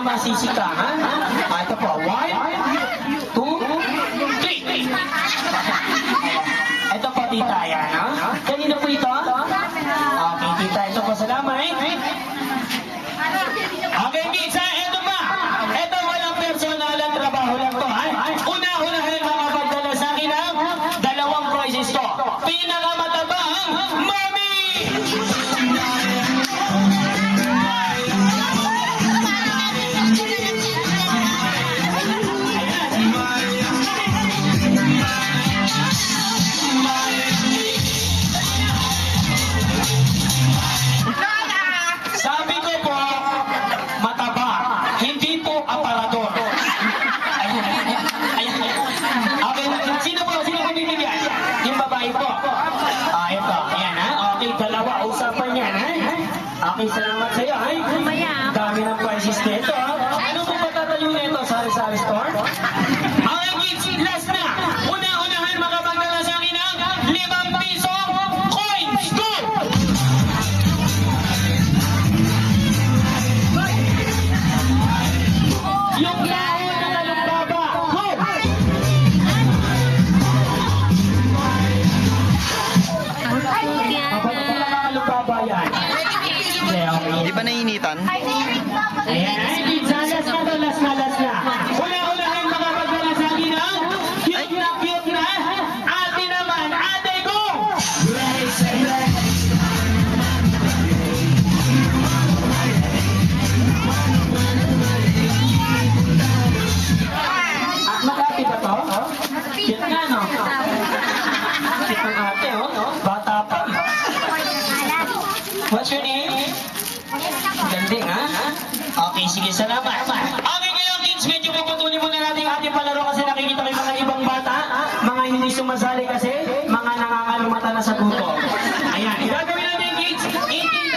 masisikahan. Ito po, 1, 2, 3. Ito po, tita, yan, ha? Kanino po ito? Okay, tita, ito po, salamat. Okay, kids, ha? Ito pa. Ito, walang personal ang trabaho lang to, ha? Una-unahin makapagdala sa akin ang dalawang prizes to. Pinakamatabang, Mami! Sabi ko po, mataba, hindi po aparador. Okay, sino po? Sino po bibigyan? Yung babae po. Ito. Ayan, ha? Okay, dalawa. Usapan yan, ha? Okay, salamat sa'yo, ha? Dami ng prices nito, ha? Ano po patatayo nito? Sari-sari store? Okay, kids, last na. Una-unahan makapagdala sa akin ng 5 piso coins. Go! Yung tao na nalumbaba. Go! Kapag ito na nalumbaba yan. Di ba nainitan? Ayan, ay, kids, last na to, last na. Una-unahin makapagdala sa akin ng cute na. Ate naman, ate ko! Makati ba to? Cute nga, no? Cute ng ate, oh. Bata pa. What's your name? Ganding, ha? Okay, sige, salamat. Okay, ngayon, kids, medyo puputulin muna natin ang ating palaro kasi nakikita ko yung mga ibang bata, mga hindi sumasali kasi, mga nangangalumata na sa guto. Ayan, gagawin natin, kids, 18